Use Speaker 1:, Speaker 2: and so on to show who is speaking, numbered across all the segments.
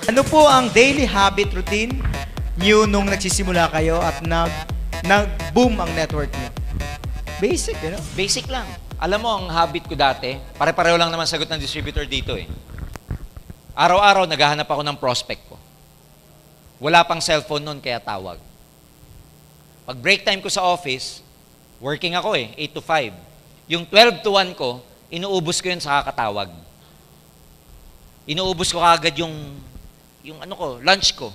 Speaker 1: Ano po ang daily habit routine niyo nung nagsisimula kayo at nag-boom ang network niyo? Basic, you know?
Speaker 2: Basic lang. Alam mo, ang habit ko dati, pare-pareho lang naman sagot ng distributor dito eh. Araw-araw, naghahanap ako ng prospect ko. Wala pang cellphone noon, kaya tawag. Pag break time ko sa office, working ako eh, 8 to 5. Yung 12 to 1 ko, inuubos ko yun sa kakatawag. Inuubos ko kagad yung lunch ko.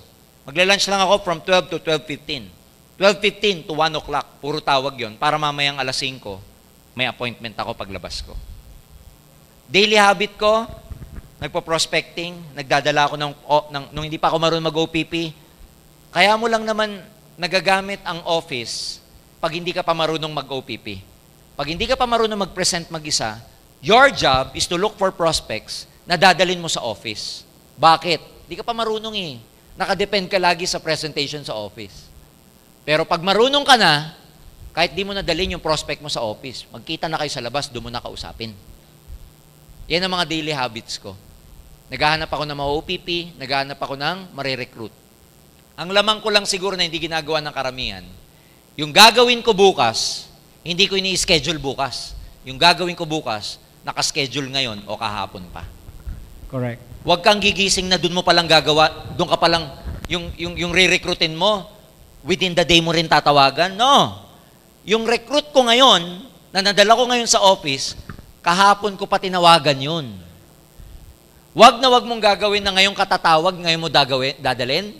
Speaker 2: Magla-lunch lang ako from 12 to 12:15. 12:15 to 1 o'clock, puro tawag yon para mamayang alas 5, may appointment ako paglabas ko. Daily habit ko, nagpo-prospecting, nagdadala ako nung hindi pa ako marunong mag-OPP. Kaya mo lang naman nagagamit ang office pag hindi ka pa marunong mag-OPP. Pag hindi ka pa marunong mag-present mag-isa, your job is to look for prospects na dadalin mo sa office. Bakit? Hindi ka pa marunong eh. Nakadepend ka lagi sa presentation sa office. Pero pag marunong ka na, kahit di mo nadalhin yung prospect mo sa office, magkita na kayo sa labas, doon mo na kausapin. Yan ang mga daily habits ko. Naghahanap ako ng mga OPP, naghahanap ako ng marirecruit. Ang lamang ko lang siguro na hindi ginagawa ng karamihan, yung gagawin ko bukas, hindi ko ini-schedule bukas. Yung gagawin ko bukas, nakaschedule ngayon o kahapon pa.
Speaker 1: Correct.
Speaker 2: Huwag kang gigising na doon mo palang gagawa, doon ka palang, yung re-recruitin mo, within the day mo rin tatawagan. No. Yung recruit ko ngayon, na nadala ko ngayon sa office, kahapon ko pa tinawagan yun. Huwag na huwag mong gagawin na ngayong katatawag, ngayon mo dadalhin.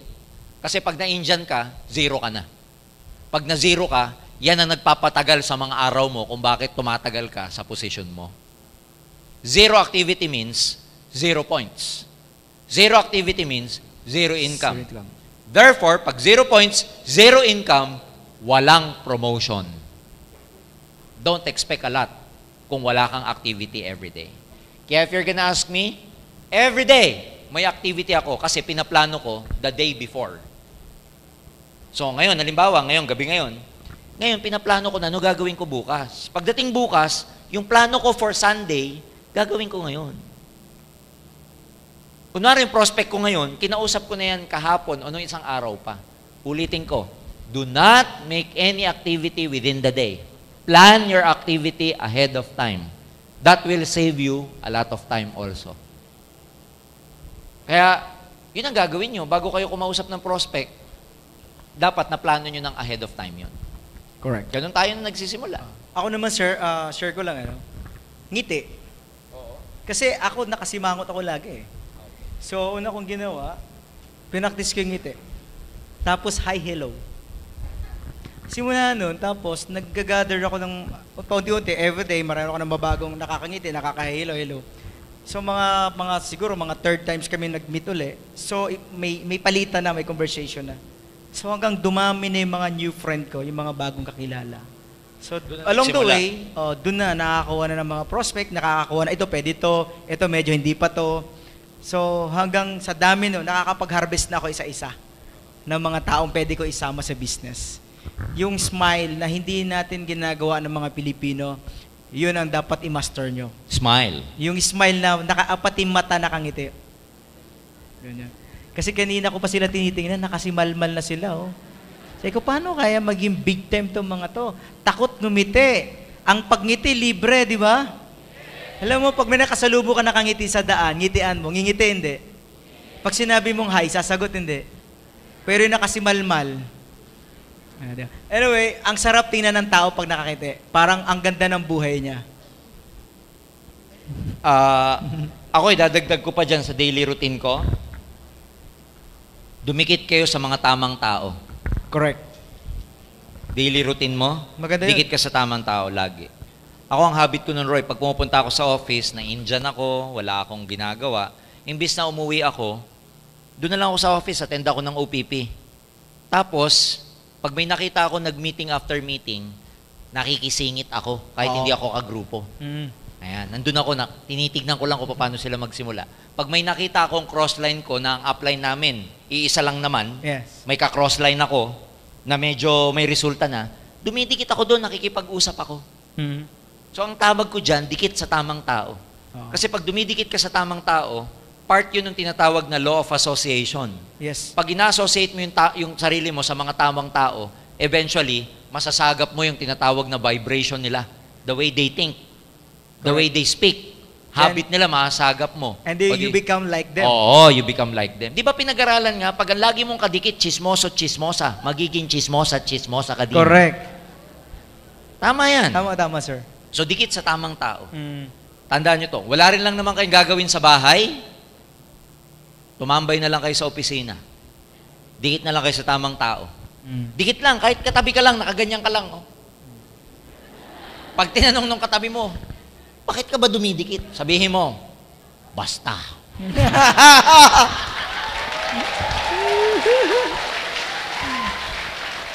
Speaker 2: Kasi pag na-Indian ka, zero ka na. Pag na-zero ka, yan ang nagpapatagal sa mga araw mo kung bakit tumatagal ka sa position mo. Zero activity means 0 points. Zero activity means zero income. Therefore, pag 0 points, 0 income, walang promotion. Don't expect a lot kung wala kang activity every day. Kaya if you're gonna ask me, every day, may activity ako kasi pinaplano ko the day before. So ngayon, halimbawa, gabi ngayon, pinaplano ko na ano gagawin ko bukas. Pagdating bukas, yung plano ko for Sunday, gagawin ko ngayon. Kunwari yung prospect ko ngayon, kinausap ko na yan kahapon o nung isang araw pa. Ulitin ko, do not make any activity within the day. Plan your activity ahead of time. That will save you a lot of time also. Kaya, yun ang gagawin nyo. Bago kayo kumausap ng prospect, dapat na plano nyo ng ahead of time yun.
Speaker 1: Correct.
Speaker 2: Ganun tayo na nagsisimula.
Speaker 1: Ako naman, sir, share ko lang, ngiti. Kasi ako, nakasimangot ako lagi eh. So, una kong ginawa, pinaktis ko yung ngiti. Tapos, hi, hello. Simula nun, tapos, nag-gather ako ng, paunti-unti, everyday, marami ako ng mabagong nakakangiti, nakaka-hello, hello. So, siguro, mga third times kami nag-meet uli. So, may palitan na, may conversation na. So, hanggang dumami na yung mga new friend ko, yung mga bagong kakilala. So, along the way, doon na, nakakakuha na ng mga prospect, nakakakuha na, ito, pwede ito medyo hindi pa to. So, hanggang sa dami no, nakakapag-harvest na ako isa-isa ng mga taong pwede ko isama sa business. Yung smile na hindi natin ginagawa ng mga Pilipino, yun ang dapat i-master nyo.
Speaker 2: Smile.
Speaker 1: Yung smile na nakaapat yung mata nakangiti. Ganyan. Kasi kanina ko pa sila tinitingnan, nakasimalmal na sila. Oh. Sabi ko, paano kaya maging big time itong mga to? Takot ngumiti. Ang pagngiti, libre, di ba? Alam mo, pag may nakasalubo ka nakangiti sa daan, ngitian mo, ngingiti hindi. Pag sinabi mong hi, sasagot hindi. Pero yung nakasimalmal. Anyway, ang sarap tingnan ng tao pag nakakiti. Parang ang ganda ng buhay niya.
Speaker 2: Ako, idadagdag ko pa dyan sa daily routine ko. Dumikit kayo sa mga tamang tao.
Speaker 1: Correct.
Speaker 2: Daily routine mo,
Speaker 1: maganda yun.
Speaker 2: dikit ka sa tamang tao lagi. Ako ang habit ko nun, Roy, pag pumupunta ako sa office, na Indian ako, wala akong ginagawa, imbis na umuwi ako, doon na lang ako sa office, attend ako ng OPP. Tapos, pag may nakita ako nag-meeting after meeting, nakikisingit ako, kahit hindi ako kagrupo. Ayan, nandun ako, tinitignan ko lang kung paano sila magsimula. Pag may nakita akong crossline ko na ang upline namin, iisa lang naman,
Speaker 1: yes,
Speaker 2: may ka-crossline ako, na medyo may resulta na, dumidikit ako doon, nakikipag-usap ako. So, ang tawag ko dyan, dikit sa tamang tao. Kasi pag dumidikit ka sa tamang tao, part yun ng tinatawag na law of association.
Speaker 1: Yes.
Speaker 2: Pag ina-associate mo yung sarili mo sa mga tamang tao, eventually, masasagap mo yung tinatawag na vibration nila. The way they think, the way they speak, habit nila, masasagap mo.
Speaker 1: And then you become like them.
Speaker 2: Oo, you become like them. Di ba pinag-aralan nga, pag ang lagi mong kadikit, chismoso, chismosa, magiging chismosa, chismosa ka din.
Speaker 1: Correct.
Speaker 2: Tama yan.
Speaker 1: Tama, sir.
Speaker 2: So, dikit sa tamang tao.
Speaker 1: Mm.
Speaker 2: Tandaan nyo to, wala rin lang naman kayong gagawin sa bahay, tumambay na lang kayo sa opisina. Dikit na lang kayo sa tamang tao. Dikit lang, kahit katabi ka lang, nakaganyan ka lang. Oh. Pag tinanong nung katabi mo, bakit ka ba dumidikit? Sabihin mo, basta.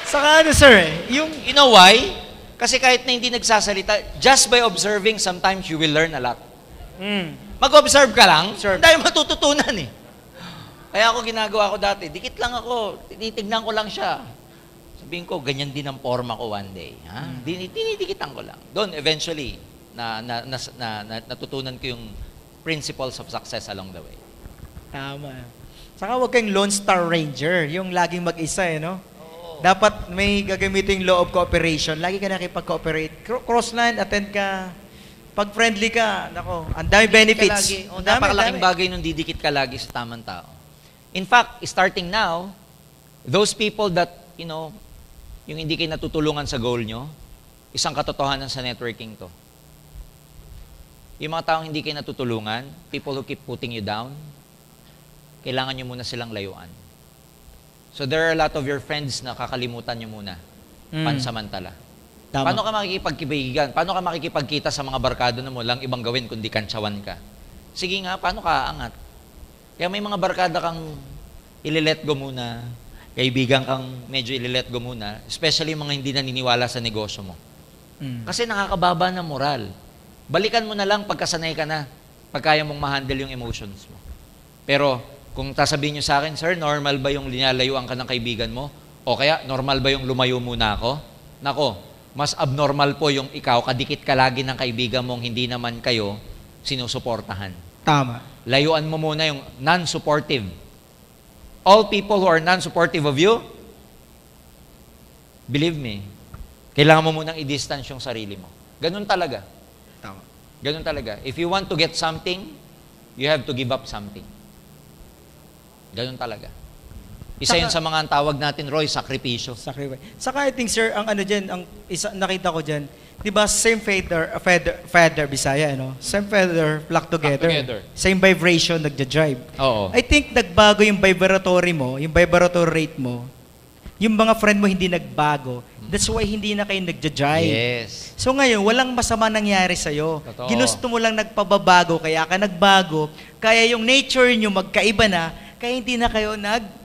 Speaker 1: Saka ano, sir, yung...
Speaker 2: You know why? Kasi kahit na hindi nagsasalita, just by observing, sometimes you will learn a lot. Mag-observe ka lang,
Speaker 1: Sure.
Speaker 2: dahil matututunan eh. Kaya ako ginagawa ko dati, dikit lang ako, tinitignan ko lang siya. Sabihin ko, ganyan din ang forma ko one day. Ha? Dinidikitan ko lang. Doon, eventually, natutunan ko yung principles of success along the way.
Speaker 1: Tama. Saka huwag kang Lone Star Ranger, yung laging mag-isa, no? Dapat may gagamitin yung law of cooperation. Lagi ka nakipag-cooperate. Crossline, attend ka. Pag friendly ka, nako, ang dami benefits.
Speaker 2: Napakalaking bagay nung didikit ka lagi sa tamang tao. In fact, starting now, those people that, yung hindi kayo natutulungan sa goal nyo, isang katotohanan sa networking to. Yung mga taong hindi kayo natutulungan, people who keep putting you down, kailangan nyo muna silang layuan. So there are a lot of your friends na kakalimutan nyo muna. Pansamantala.
Speaker 1: Tama.
Speaker 2: Paano ka makikipagkibigan? Paano ka makikipagkita sa mga barkado na mo lang ibang gawin kundi kantsawan ka? Sige nga, paano ka aangat? Kaya may mga barkada kang ililet go muna, kaibigan kang medyo ililet go muna, especially mga hindi naniniwala sa negosyo mo. Kasi nakakababa ng moral. Balikan mo na lang pagkasanay ka na, pag kaya mong ma-handle yung emotions mo. Pero, kung sasabihin nyo sa akin, sir, normal ba yung linalayuan ka ng kaibigan mo? O kaya, normal ba yung lumayo muna ako? Nako, mas abnormal po yung ikaw, kadikit ka lagi ng kaibigan mong hindi naman kayo sinusuportahan.
Speaker 1: Tama.
Speaker 2: Layuan mo muna yung non-supportive. All people who are non-supportive of you, believe me, kailangan mo munang i-distance yung sarili mo. Ganun talaga.
Speaker 1: Tama.
Speaker 2: Ganun talaga. If you want to get something, you have to give up something. Ganun talaga. Isa yun sa mga tawag natin, Roy, sakripisyo.
Speaker 1: Sacrifice. Saka I think, sir, ang ano dyan, ang isa, nakita ko dyan, di ba, same feather, Bisaya, ano? Same feather, flock together. Same vibration, nagja-drive.
Speaker 2: Oo.
Speaker 1: I think nagbago yung vibratory mo, yung vibratory rate mo, yung mga friend mo hindi nagbago. That's why hindi na kayo nagja-drive.
Speaker 2: Yes.
Speaker 1: So ngayon, walang masama nangyari sa'yo.
Speaker 2: Totoo.
Speaker 1: Ginusto mo lang nagpababago, kaya ka nagbago, kaya yung nature nyo magkaiba na, kaya hindi na kayo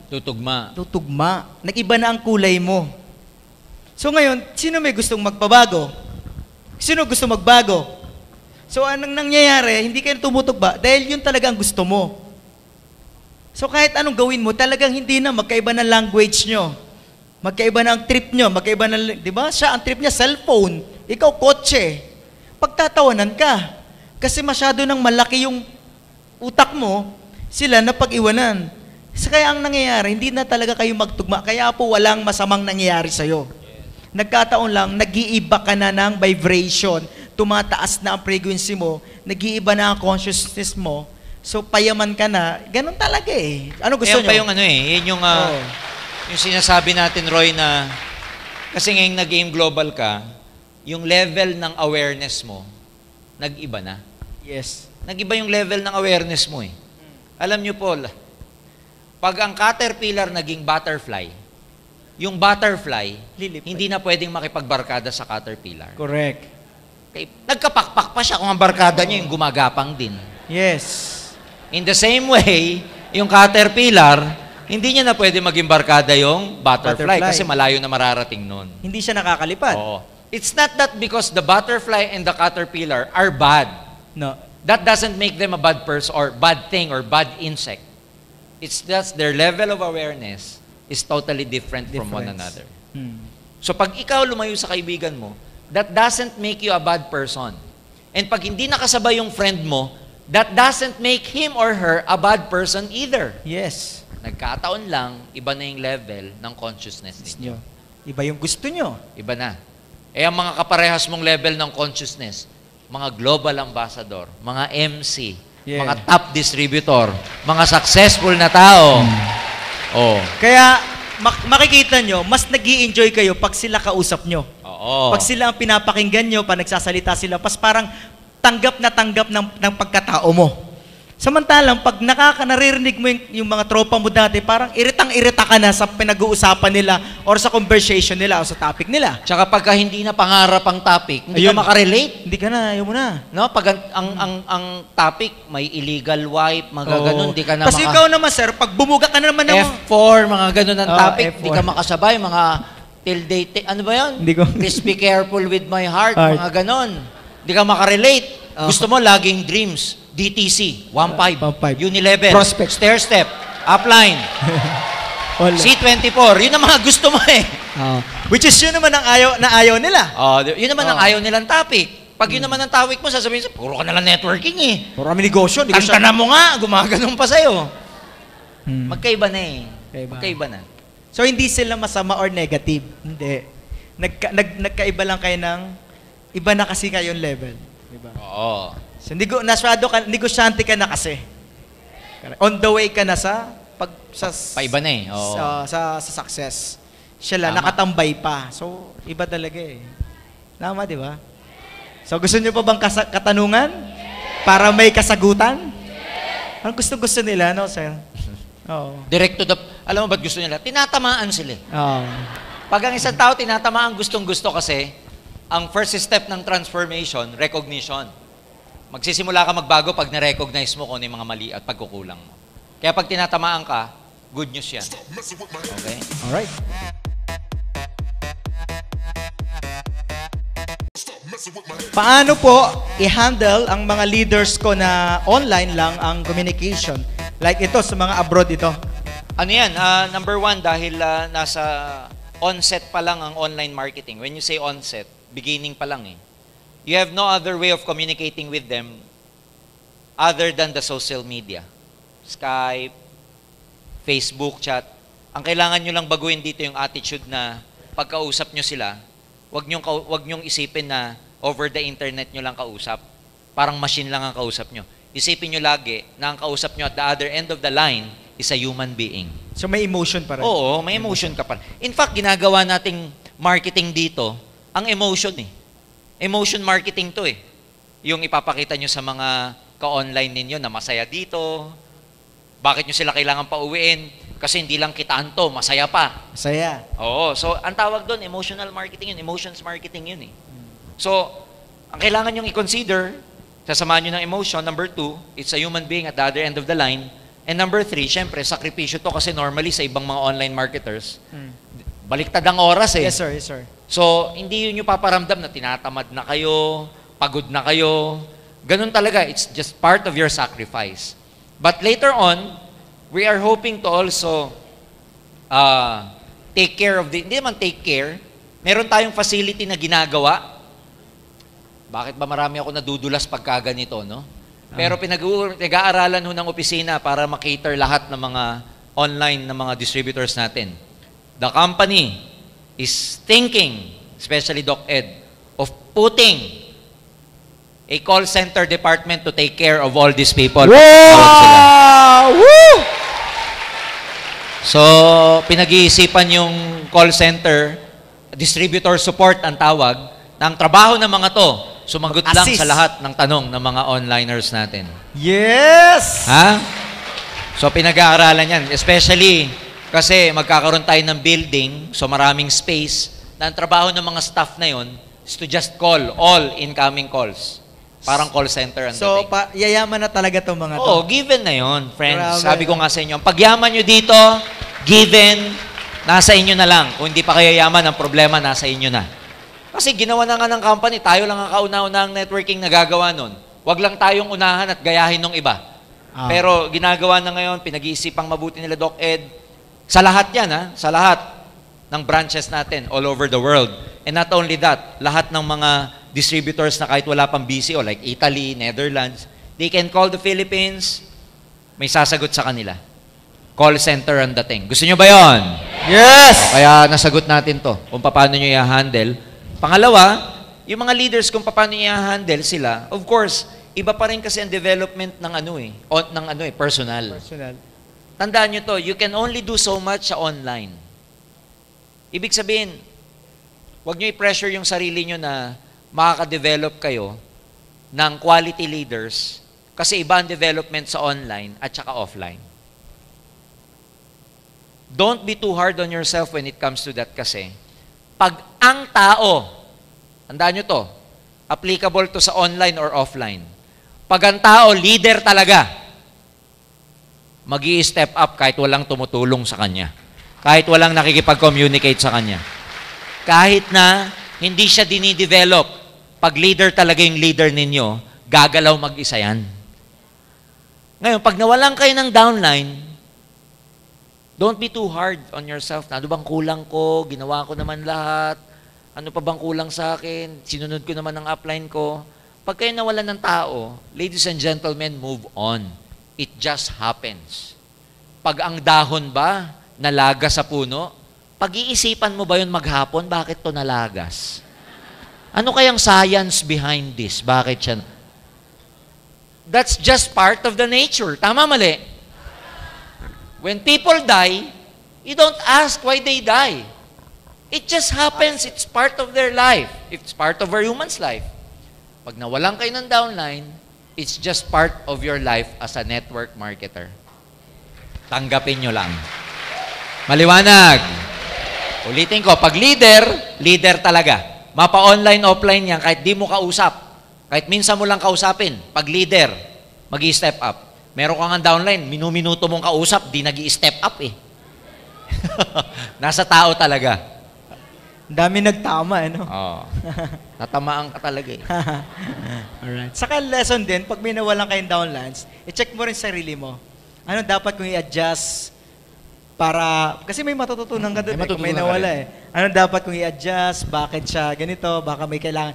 Speaker 2: Tutugma.
Speaker 1: Nag-iba na ang kulay mo. So ngayon, sino may gustong magpabago? Sino gusto magbago? So anong nangyayari? Hindi kayo tumutugba dahil yun talaga ang gusto mo. So kahit anong gawin mo, talagang hindi na magkaiba ng language nyo. Magkaiba na ang trip nyo. Magkaiba na, di ba? Siya, ang trip niya, cellphone. Ikaw, kotse. Pagtatawanan ka. Kasi masyado nang malaki yung utak mo, sila na pag-iwanan. So, kaya ang nangyayari, hindi na talaga kayo magtugma. Kaya po walang masamang nangyayari sa'yo. Nagkataon lang, nag-iiba ka na ng vibration. Tumataas na ang frequency mo. Nag-iiba na ang consciousness mo. So, payaman ka na. Ganun talaga eh. Ano gusto nyo?
Speaker 2: Yan pa yung yun yung, yung sinasabi natin, Roy, na kasi ngayong nag-game global ka, yung level ng awareness mo, nag-iba na.
Speaker 1: Yes.
Speaker 2: Nag-iba yung level ng awareness mo eh. Alam nyo, Paul, pag ang caterpillar naging butterfly, yung butterfly, hindi na pwedeng makipagbarkada sa caterpillar.
Speaker 1: Correct.
Speaker 2: Okay, nagkapakpak pa siya kung ang barkada niya yung gumagapang din.
Speaker 1: Yes.
Speaker 2: In the same way, yung caterpillar, hindi niya na pwede maging barkada yung butterfly kasi malayo na mararating nun.
Speaker 1: Hindi siya nakakalipad.
Speaker 2: Oo. It's not that because the butterfly and the caterpillar are bad.
Speaker 1: No.
Speaker 2: That doesn't make them a bad person or bad thing or bad insect. It's just their level of awareness is totally different from one another. So pag ikaw lumayo sa kaibigan mo, that doesn't make you a bad person. And pag hindi nakasabay yung friend mo, that doesn't make him or her a bad person either.
Speaker 1: Yes.
Speaker 2: Nagkataon lang, iba na yung level ng consciousness ninyo.
Speaker 1: Iba yung gusto nyo.
Speaker 2: Iba na. Ang mga kaparehas mong level ng consciousness, mga global ambassador, mga MC, mga top distributor, mga successful na tao.
Speaker 1: Kaya, makikita nyo, mas nag-i-enjoy kayo pag sila kausap nyo.
Speaker 2: Oo.
Speaker 1: Pag sila ang pinapakinggan nyo, pag nagsasalita sila, parang tanggap ng pagkatao mo. Samantalang, pag naririnig mo yung mga tropa mo dati, parang iritang-irita ka na sa pinag-uusapan nila or sa conversation nila o sa topic nila.
Speaker 2: Tsaka pagka hindi na pangarap ang topic, hindi ka makarelate.
Speaker 1: Hindi ka na, ayaw mo na.
Speaker 2: No? Pag ang topic, may illegal wipe, mga ganun, hindi ka na
Speaker 1: Kasi ikaw naman, sir, pag bumuga ka na naman
Speaker 2: F4, mga ganun ang topic,
Speaker 1: F4.
Speaker 2: hindi ka makasabay, mga till date, ano ba yun?
Speaker 1: Hindi ko.
Speaker 2: Please be careful with my heart, mga ganun. Hindi ka makarelate. Gusto mo laging dreams. DTC, 1.5, Unilevel,
Speaker 1: Prospect,
Speaker 2: stair step, upline, C24. Yun ang mga gusto mo eh.
Speaker 1: Which is yun naman ang ayaw nila.
Speaker 2: Yun naman ang ayaw nilang topic. Pag yun naman ang topic mo, sasabihin sa, puro ka nalang networking eh.
Speaker 1: Puro kami negosyo.
Speaker 2: Kanta na mo nga, gumaganon pa sa'yo. Magkaiba na eh. Magkaiba na.
Speaker 1: So, hindi sila masama or negative. Hindi. Nagkaiba lang kayo ng, iba na kasi kayong level. Diba?
Speaker 2: Oo.
Speaker 1: So, negosyante ka na kasi. On the way ka na sa
Speaker 2: paiba na eh. Oo.
Speaker 1: Sa success. Siya lang, nakatambay pa. So, iba talaga eh. Tama, di ba? So, gusto niyo pa bang katanungan? Para may kasagutan? Ang gusto nila, no, sir? Oo.
Speaker 2: Direct to the, alam mo ba't gusto nila? Tinatamaan sila.
Speaker 1: Oo.
Speaker 2: Pag ang isang tao tinatamaan gustong-gusto kasi, ang first step ng transformation, recognition. Magsisimula ka magbago pag na-recognize mo kung ano yung mga mali at pagkukulang mo. Kaya pag tinatamaan ka, good news yan. Okay?
Speaker 1: Alright. Paano po i-handle ang mga leaders ko na online lang ang communication? Like ito, sa mga abroad ito.
Speaker 2: Ano yan? Number one, dahil nasa onset pa lang ang online marketing. When you say onset, beginning pa lang eh. You have no other way of communicating with them other than the social media. Skype, Facebook chat. Ang kailangan nyo lang baguhin dito yung attitude na pagkausap nyo sila, wag nyong isipin na over the internet nyo lang kausap. Parang machine lang ang kausap nyo. Isipin nyo lagi na ang kausap nyo at the other end of the line is a human being.
Speaker 1: So may emotion pa rin?
Speaker 2: Oo, may emotion ka pa rin. In fact, ginagawa nating marketing dito, ang emotion eh. Emotion marketing to eh. Yung ipapakita nyo sa mga ka-online ninyo na masaya dito, bakit nyo sila kailangan pauwiin? Kasi hindi lang kitaan to, masaya pa.
Speaker 1: Masaya.
Speaker 2: Oo, so ang tawag doon, emotional marketing yun, emotions marketing yun eh. So, ang kailangan nyong i-consider, sasamahan nyo ng emotion. Number 2, it's a human being at the other end of the line. And number 3, syempre, sakripisyo to kasi normally sa ibang mga online marketers, baliktad ang oras eh.
Speaker 1: Yes, sir. Yes, sir.
Speaker 2: So, hindi yun yung paparamdam na tinatamad na kayo, pagod na kayo. Ganun talaga. It's just part of your sacrifice. But later on, we are hoping to also take care of hindi naman take care. Meron tayong facility na ginagawa. Bakit ba marami ako nadudulas pagka ganito, no? Pero pinag-aaralan ho ng opisina para makater lahat ng mga online na mga distributors natin. The company is thinking, especially Doc Ed, of putting a call center department to take care of all these people.
Speaker 1: Wow! Woo!
Speaker 2: So, pinag-iisipan yung call center, distributor support ang tawag, na ang trabaho ng mga to, sumagot lang sa lahat ng tanong ng mga onliners natin.
Speaker 1: Yes!
Speaker 2: Ha? So, pinag-aaralan yan. Especially, kasi magkakaroon tayo ng building, so maraming space, na ang trabaho ng mga staff na yon is to just call all incoming calls. Parang call center ang
Speaker 1: So,
Speaker 2: dating.
Speaker 1: yayaman na talaga itong mga to.
Speaker 2: Oo, given na yon, friends.
Speaker 1: Grabe.
Speaker 2: Sabi ko nga sa inyo, ang pagyaman nyo dito, given, nasa inyo na lang. Kung hindi pa kayo yaman, ang problema nasa inyo na. Kasi ginawa na nga ng company, tayo lang ang kauna-unahang networking na gagawa nun. Huwag lang tayong unahan at gayahin ng iba. Pero ginagawa na ngayon, pinag-iisipang mabuti nila Doc Ed. Sa lahat yan, ha? Sa lahat ng branches natin all over the world. And not only that, lahat ng mga distributors na kahit wala pang BCO, like Italy, Netherlands, They can call the Philippines, may sasagot sa kanila. Call center ang dating. Gusto nyo ba yon?
Speaker 1: Yes!
Speaker 2: Kaya nasagot natin to, kung paano nyo i-handle. Pangalawa, yung mga leaders kung paano nyo i-handle sila, of course, iba pa rin kasi ang development ng personal.
Speaker 1: Personal.
Speaker 2: Tandaan nyo to, you can only do so much sa online. Ibig sabihin, huwag nyo i-pressure yung sarili nyo na makaka-develop kayo ng quality leaders kasi iba ang development sa online at saka offline. Don't be too hard on yourself when it comes to that kasi pag ang tao, tandaan nyo to, applicable to sa online or offline, pag ang tao, leader talaga, mag-i-step up kahit walang tumutulong sa kanya. Kahit walang nakikipag-communicate sa kanya. Kahit na hindi siya dinidevelop, pag leader talaga yung leader ninyo, gagalaw mag-isa yan. Ngayon, pag nawalan kayo ng downline, don't be too hard on yourself. Ano bang kulang ko? Ginawa ko naman lahat. Ano pa bang kulang sa akin? Sinunod ko naman ang upline ko. Pag kayo nawalan ng tao, ladies and gentlemen, move on. It just happens. Pag ang dahon ba nalagas sa puno, pag-iisipan mo ba yun maghapon, bakit to nalagas? Ano kayang science behind this? Bakit siya? That's just part of the nature. Tama, mali? When people die, you don't ask why they die. It just happens. It's part of their life. It's part of a human's life. Pag nawalan kayo ng downline, it's just part of your life as a network marketer. Tanggapin nyo lang. Maliwanag. Ulitin ko, pag leader, leader talaga. Mapa-online, offline yan, kahit di mo kausap. Kahit minsan mo lang kausapin. Pag leader, mag-i-step up. Meron ka nga downline, minuminuto mong kausap, di nag-i-step up eh. Nasa tao talaga.
Speaker 1: Dami nagtama, ano?
Speaker 2: Oo. Tatamaan ka talaga eh.
Speaker 1: Alright. Saka lesson din, pag may nawalan kayong downlines, i-check mo rin sarili mo. Ano dapat kong i-adjust para, kasi may matututunan ka doon kung may nawala eh. Ano dapat kong i-adjust, bakit siya ganito, baka may kailangan.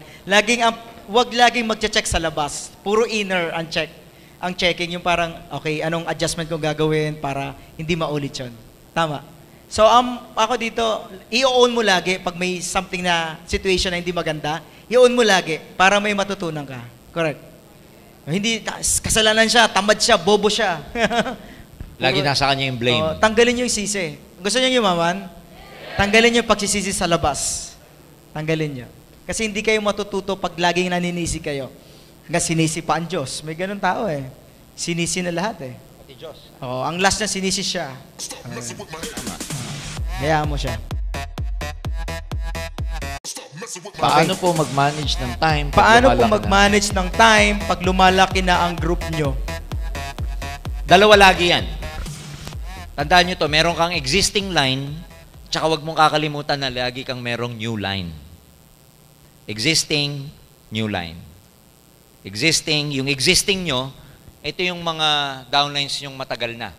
Speaker 1: Wag laging mag-check sa labas. Puro inner ang check. Ang checking yung parang, okay, anong adjustment kong gagawin para hindi maulit yun. Tama. So, ako dito, i-own mo lagi pag may something na situation na hindi maganda, i-own mo lagi para may matutunan ka. Correct. Hindi, kasalanan siya, tamad siya, bobo siya.
Speaker 2: Lagi nasa kanya yung blame.
Speaker 1: Tanggalin niyo yung sisi. Gusto niyo yumaman? Tanggalin niyo yung pagsisisi sa labas. Tanggalin niyo. Kasi hindi kayo matututo pag laging naninisi kayo. Nga sinisi pa ang Diyos. May ganun tao eh. Sinisi na lahat eh.
Speaker 2: Pati Diyos.
Speaker 1: Ang last niya sinisi siya. Hayaan mo siya.
Speaker 2: Paano po mag-manage ng time?
Speaker 1: Paano po mag-manage ng time pag lumalaki na ang group nyo?
Speaker 2: Dalawa lagi yan. Tandaan nyo to, meron kang existing line, tsaka wag mong kakalimutan na lagi kang merong new line. Existing, new line. Yung existing nyo, ito yung mga downlines nyong matagal na.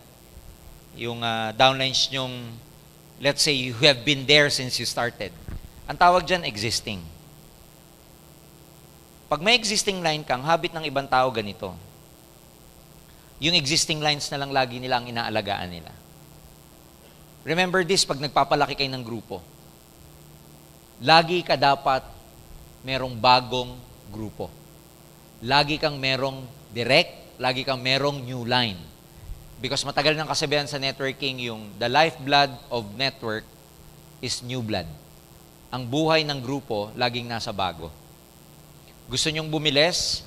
Speaker 2: Yung downlines nyong, let's say, you have been there since you started. Ang tawag dyan, existing. Pag may existing line kang, habit ng ibang tao ganito. Yung existing lines na lang lagi nila ang inaalagaan nila. Remember this, pag nagpapalaki kayo ng grupo, lagi ka dapat merong bagong grupo. Lagi kang merong direct, lagi kang merong new line. Because matagal nang kasabihan sa networking yung the lifeblood of network is new blood. Ang buhay ng grupo, laging nasa bago. Gusto nyong bumilis?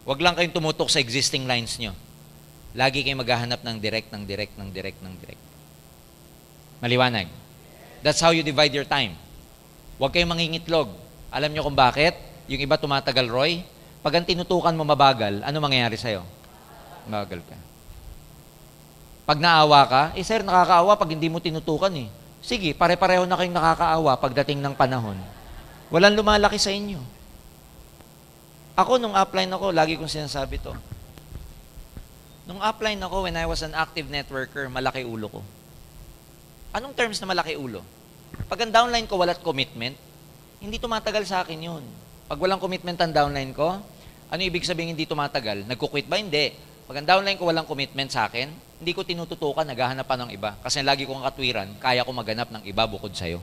Speaker 2: Huwag lang kayong tumutok sa existing lines nyo. Lagi kayong maghahanap ng direct. Maliwanag. That's how you divide your time. Huwag kayong mangingitlog. Alam nyo kung bakit? Yung iba tumatagal, Roy. Pag ang tinutukan mo mabagal, ano mangyayari sa'yo? Mabagal ka. Pag naawa ka, sir, nakakaawa pag hindi mo tinutukan eh. Sige, pare-pareho na kayong nakakaawa pagdating ng panahon. Walang lumalaki sa inyo. Ako, nung upline ako, lagi kong sinasabi to. Nung upline ako, when I was an active networker, malaki ulo ko. Anong terms na malaki ulo? Pag ang downline ko walat commitment, hindi tumatagal sa akin yun. Pag walang commitment ang downline ko, Ano ibig sabihin hindi tumatagal? Nagkukwit ba? Hindi. Pag ang downline ko walang commitment sa akin, hindi ko tinututukan, naghahanap pa ng iba. Kasi lagi kong katwiran, kaya ko maghanap ng iba bukod sa'yo.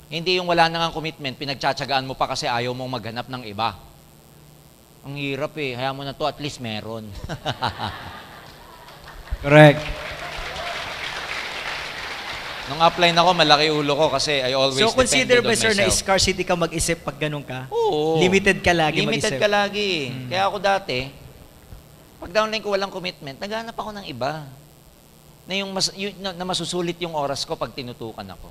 Speaker 2: Hindi yung wala nang commitment, pinagtsatsagaan mo pa kasi ayaw mong maghanap ng iba. Ang hirap eh, hayaan mo na to, at least meron.
Speaker 1: Correct.
Speaker 2: Nung upline ako, malaki ulo ko kasi I always
Speaker 1: So, consider
Speaker 2: depended
Speaker 1: ba,
Speaker 2: on
Speaker 1: sir, na
Speaker 2: myself.
Speaker 1: scarcity ka mag-isip pag ganun ka?
Speaker 2: Oo.
Speaker 1: Limited ka lagi
Speaker 2: Limited
Speaker 1: mag-isip.
Speaker 2: ka lagi. Kaya ako dati, pag downline ko walang commitment, naghanap ako ng iba. Na masusulit yung oras ko pag tinutukan ako.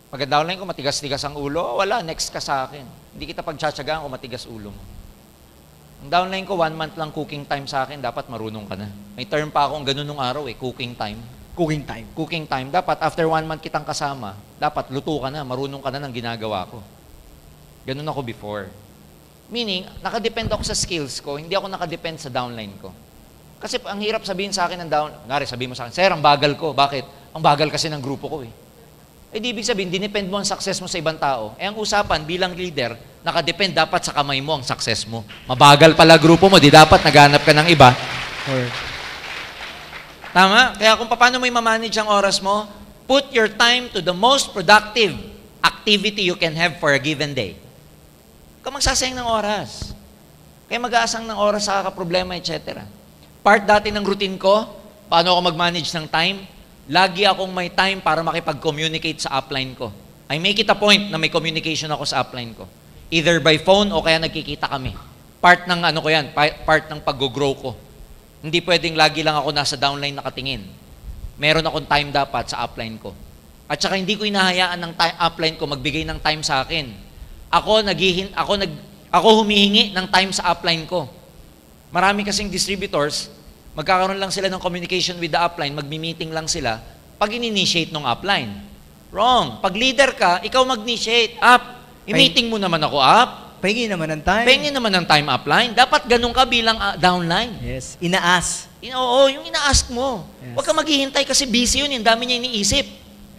Speaker 2: Pag downline ko, matigas-tigas ang ulo, wala, next ka sa akin. Hindi kita pagtsatsagaan kung matigas ulo mo. Ang downline ko, 1 month lang cooking time sa akin, dapat marunong ka na. May term pa akong ganun nung araw eh, cooking time.
Speaker 1: Cooking time.
Speaker 2: Cooking time, dapat after 1 month kitang kasama, dapat luto ka na, marunong ka na ng ginagawa ko. Ganun ako before. Meaning, nakadepend ako sa skills ko, hindi ako nakadepend sa downline ko. Kasi ang hirap sabihin sa akin ng ngari, sabihin mo sa akin, sir, ang bagal ko. Bakit? Ang bagal kasi ng grupo ko eh. Eh di ibig sabihin, dinepend mo ang success mo sa ibang tao. Eh ang usapan, bilang leader, nakadepend dapat sa kamay mo ang success mo. Mabagal pala grupo mo, di dapat naghanap ka ng iba. Tama? Kaya kung paano mo i-manage ang oras mo, put your time to the most productive activity you can have for a given day. Kung magsasayang ng oras. Kaya mag-aasang ng oras sa kakaproblema, etc. Part dati ng routine ko, paano ako mag-manage ng time, lagi akong may time para makipag-communicate sa upline ko. I make it a point na may communication ako sa upline ko. Either by phone o kaya nagkikita kami. Part ng ano ko yan, part ng pag-grow ko. Hindi pwedeng lagi lang ako nasa downline nakatingin. Meron akong time dapat sa upline ko. At saka hindi ko hinahayaan ng upline ko magbigay ng time sa akin. Ako humihingi ng time sa upline ko. Marami kasing distributors, magkakaroon lang sila ng communication with the upline, magmi-meeting lang sila pag in-initiate ng upline. Wrong. Pag leader ka, ikaw mag-initiate. I-meeting mo naman ako up.
Speaker 1: Pahingi naman ng time.
Speaker 2: Pengin naman ng time upline. Dapat ganun ka bilang downline.
Speaker 1: Yes. Inaas.
Speaker 2: Oo, yung ina-ask mo.
Speaker 1: Yes.
Speaker 2: Huwag ka maghihintay kasi busy yun. Yung dami niya iniisip.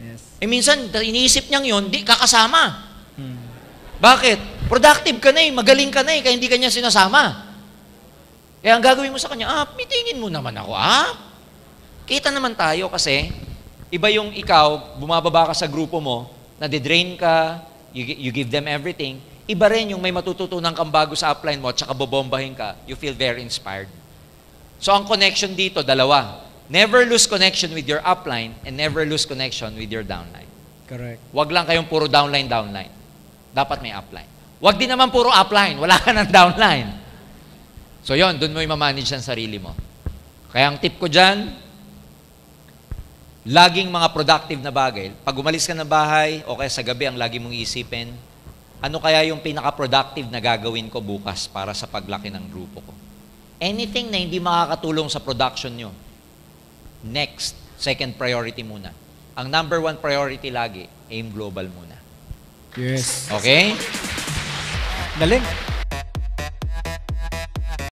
Speaker 1: Yes.
Speaker 2: Eh minsan, iniisip niyang yun, di kakasama. Bakit? Productive ka na eh, magaling ka na eh, kaya hindi ka niya sinasama. Kaya ang gagawin mo sa kanya, meetingin mo naman ako, Kita naman tayo kasi, iba yung ikaw, bumababa ka sa grupo mo, nadidrain ka, you give them everything. Iba rin yung may matututunan kang bago sa upline mo at saka bobombahin ka, you feel very inspired. So ang connection dito, dalawa. Never lose connection with your upline and never lose connection with your downline.
Speaker 1: Correct.
Speaker 2: Huwag lang kayong puro downline. Dapat may upline. Huwag din naman puro upline. Wala ka ng downline. So yon, dun mo i-manage ang sarili mo. Kaya ang tip ko dyan, laging mga productive na bagay. Pag umalis ka ng bahay o kaya sa gabi, ang lagi mong iisipin, ano kaya yung pinaka-productive na gagawin ko bukas para sa paglaki ng grupo ko? Anything na hindi makakatulong sa production nyo, next, second priority muna. Ang number 1 priority lagi, aim global muna.
Speaker 1: Yes.
Speaker 2: Okay?
Speaker 1: Galing.